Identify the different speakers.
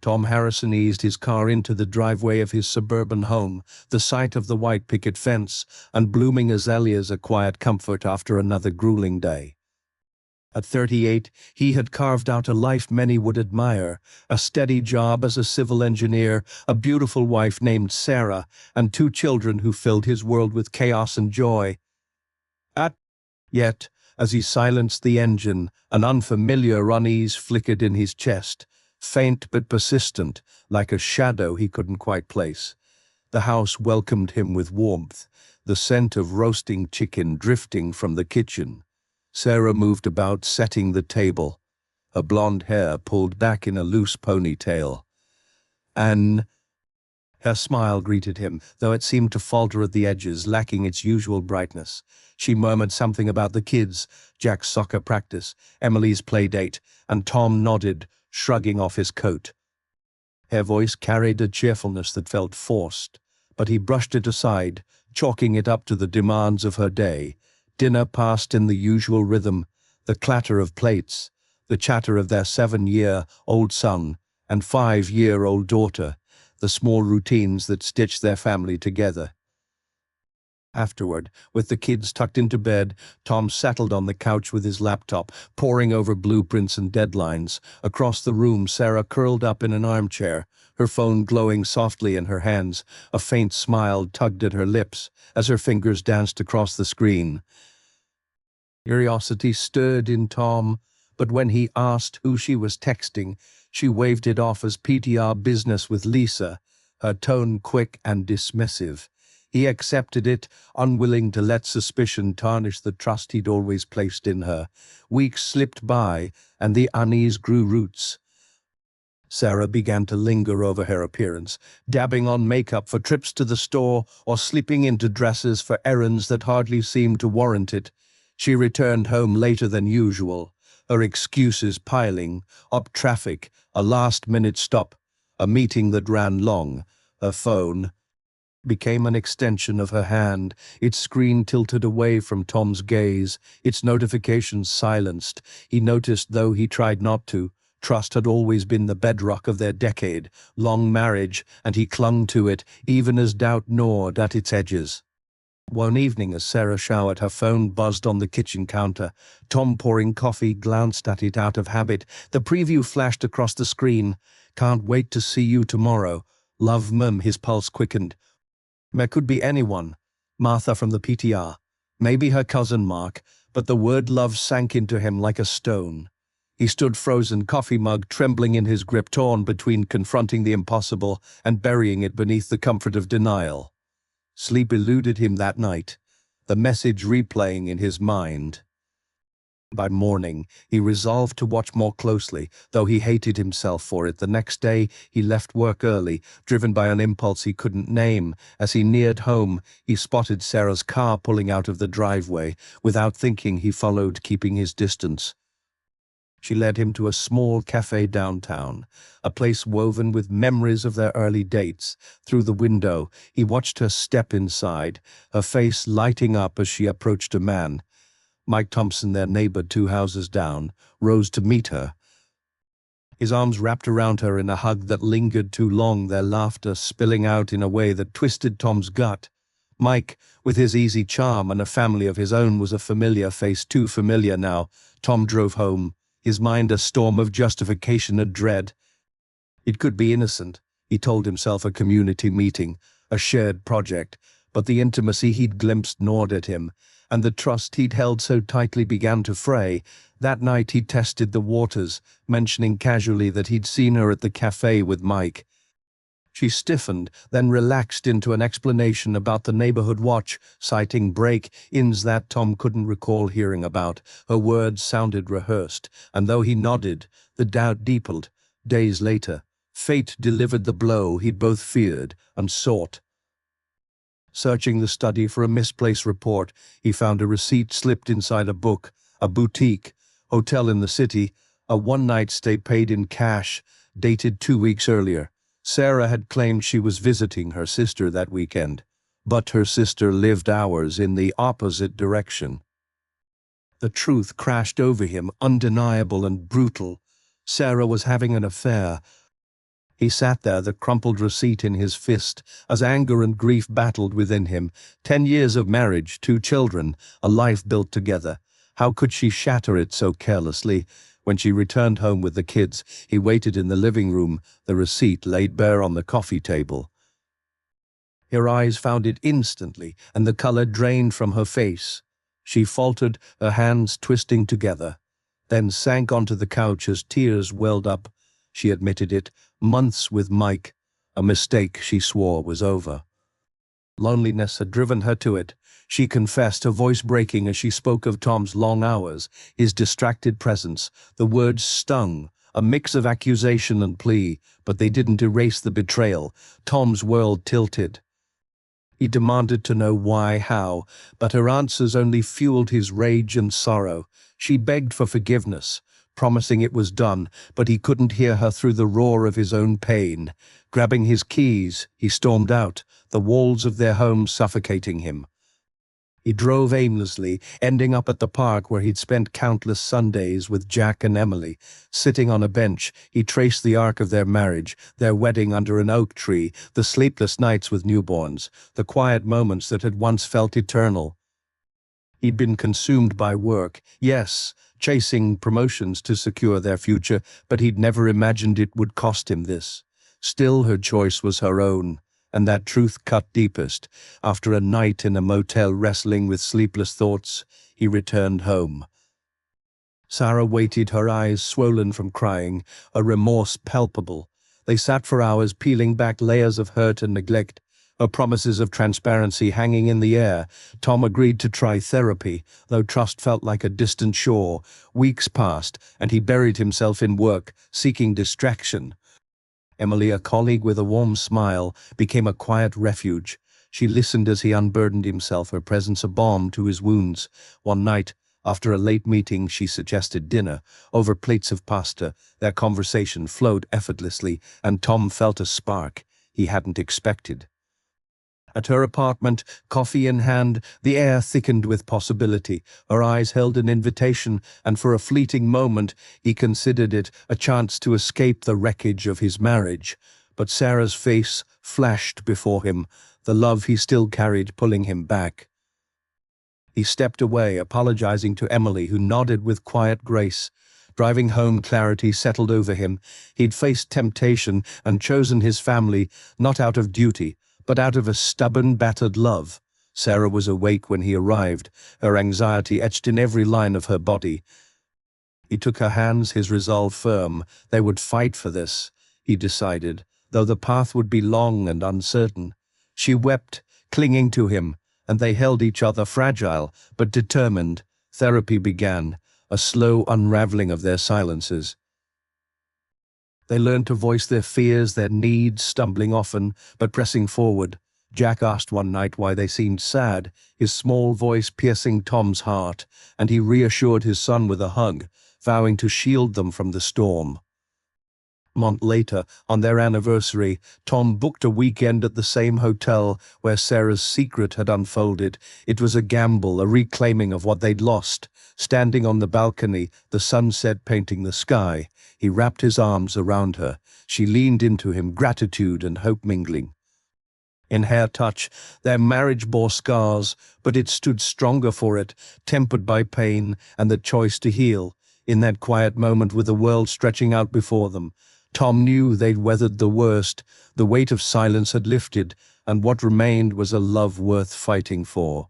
Speaker 1: Tom Harrison eased his car into the driveway of his suburban home, the sight of the white picket fence and blooming azaleas a quiet comfort after another grueling day. At 38, he had carved out a life many would admire, a steady job as a civil engineer, a beautiful wife named Sarah, and 2 children who filled his world with chaos and joy. Yet, as he silenced the engine, an unfamiliar unease flickered in his chest, faint but persistent, like a shadow he couldn't quite place. The house welcomed him with warmth, the scent of roasting chicken drifting from the kitchen. Sarah moved about, setting the table, her blonde hair pulled back in a loose ponytail. Her smile greeted him, though it seemed to falter at the edges, lacking its usual brightness. She murmured something about the kids, Jack's soccer practice, Emily's play date, and Tom nodded, shrugging off his coat. Her voice carried a cheerfulness that felt forced, but he brushed it aside, chalking it up to the demands of her day. Dinner passed in the usual rhythm, the clatter of plates, the chatter of their 7-year-old son and 5-year-old daughter, the small routines that stitched their family together. Afterward, with the kids tucked into bed, Tom settled on the couch with his laptop, poring over blueprints and deadlines. Across the room, Sarah curled up in an armchair, her phone glowing softly in her hands. A faint smile tugged at her lips as her fingers danced across the screen. Curiosity stirred in Tom, but when he asked who she was texting, she waved it off as PTR business with Lisa, her tone quick and dismissive. He accepted it, unwilling to let suspicion tarnish the trust he'd always placed in her. Weeks slipped by, and the unease grew roots. Sarah began to linger over her appearance, dabbing on makeup for trips to the store or slipping into dresses for errands that hardly seemed to warrant it. She returned home later than usual, her excuses piling up: traffic, a last-minute stop, a meeting that ran long. Her phone became an extension of her hand, its screen tilted away from Tom's gaze, its notifications silenced. He noticed, though he tried not to. Trust had always been the bedrock of their decade-long marriage, and he clung to it, even as doubt gnawed at its edges. One evening, as Sarah showered, her phone buzzed on the kitchen counter. Tom, pouring coffee, glanced at it out of habit. The preview flashed across the screen. "Can't wait to see you tomorrow. Love, Mum." His pulse quickened. There could be anyone. Martha from the PTR. Maybe her cousin Mark, but the word love sank into him like a stone. He stood frozen, coffee mug trembling in his grip, torn between confronting the impossible and burying it beneath the comfort of denial. Sleep eluded him that night, the message replaying in his mind. By morning, he resolved to watch more closely, though he hated himself for it. The next day, he left work early, driven by an impulse he couldn't name. As he neared home, he spotted Sarah's car pulling out of the driveway. Without thinking, he followed, keeping his distance. She led him to a small cafe downtown, a place woven with memories of their early dates. Through the window, he watched her step inside, her face lighting up as she approached a man. Mike Thompson, their neighbor 2 houses down, rose to meet her. His arms wrapped around her in a hug that lingered too long, their laughter spilling out in a way that twisted Tom's gut. Mike, with his easy charm and a family of his own, was a familiar face, too familiar now. Tom drove home, his mind a storm of justification and dread. It could be innocent, he told himself, a community meeting, a shared project, but the intimacy he'd glimpsed gnawed at him, and the trust he'd held so tightly began to fray. That night he tested the waters, mentioning casually that he'd seen her at the cafe with Mike. She stiffened, then relaxed into an explanation about the neighborhood watch, citing break-ins that Tom couldn't recall hearing about. Her words sounded rehearsed, and though he nodded, the doubt deepened. Days later, fate delivered the blow he'd both feared and sought. Searching the study for a misplaced report, he found a receipt slipped inside a book, a boutique hotel in the city, a one-night stay paid in cash, dated 2 weeks earlier. Sarah had claimed she was visiting her sister that weekend, but her sister lived hours in the opposite direction. The truth crashed over him, undeniable and brutal. Sarah was having an affair. He sat there, the crumpled receipt in his fist, as anger and grief battled within him. 10 years of marriage, 2 children, a life built together. How could she shatter it so carelessly? When she returned home with the kids, he waited in the living room, the receipt laid bare on the coffee table. Her eyes found it instantly, and the color drained from her face. She faltered, her hands twisting together, then sank onto the couch as tears welled up. She admitted it. Months with Mike. A mistake she swore was over. Loneliness had driven her to it. She confessed, her voice breaking as she spoke of Tom's long hours, his distracted presence. The words stung, a mix of accusation and plea, but they didn't erase the betrayal. Tom's world tilted. He demanded to know why, how, but her answers only fueled his rage and sorrow. She begged for forgiveness, promising it was done, but he couldn't hear her through the roar of his own pain. Grabbing his keys, he stormed out, the walls of their home suffocating him. He drove aimlessly, ending up at the park where he'd spent countless Sundays with Jack and Emily. Sitting on a bench, he traced the arc of their marriage, their wedding under an oak tree, the sleepless nights with newborns, the quiet moments that had once felt eternal. He'd been consumed by work, yes, chasing promotions to secure their future, but he'd never imagined it would cost him this. Still, her choice was her own, and that truth cut deepest. After a night in a motel wrestling with sleepless thoughts, he returned home. Sarah waited, her eyes swollen from crying, a remorse palpable. They sat for hours, peeling back layers of hurt and neglect, her promises of transparency hanging in the air. Tom agreed to try therapy, though trust felt like a distant shore. Weeks passed, and he buried himself in work, seeking distraction. Emily, a colleague with a warm smile, became a quiet refuge. She listened as he unburdened himself, her presence a balm to his wounds. One night, after a late meeting, she suggested dinner. Over plates of pasta, their conversation flowed effortlessly, and Tom felt a spark he hadn't expected. At her apartment, coffee in hand, the air thickened with possibility. Her eyes held an invitation, and for a fleeting moment he considered it a chance to escape the wreckage of his marriage. But Sarah's face flashed before him, the love he still carried pulling him back. He stepped away, apologizing to Emily, who nodded with quiet grace. Driving home, clarity settled over him. He'd faced temptation and chosen his family, not out of duty, but out of a stubborn, battered love. Sarah was awake when he arrived, her anxiety etched in every line of her body. He took her hands, his resolve firm. They would fight for this, he decided, though the path would be long and uncertain. She wept, clinging to him, and they held each other, fragile but determined. Therapy began, a slow unraveling of their silences. They learned to voice their fears, their needs, stumbling often, but pressing forward. Jack asked one night why they seemed sad, his small voice piercing Tom's heart, and he reassured his son with a hug, vowing to shield them from the storm. A month later, on their anniversary, Tom booked a weekend at the same hotel where Sarah's secret had unfolded. It was a gamble, a reclaiming of what they'd lost. Standing on the balcony, the sunset painting the sky, he wrapped his arms around her. She leaned into him, gratitude and hope mingling. In her touch, their marriage bore scars, but it stood stronger for it, tempered by pain and the choice to heal. In that quiet moment, with the world stretching out before them, Tom knew they'd weathered the worst. The weight of silence had lifted, and what remained was a love worth fighting for.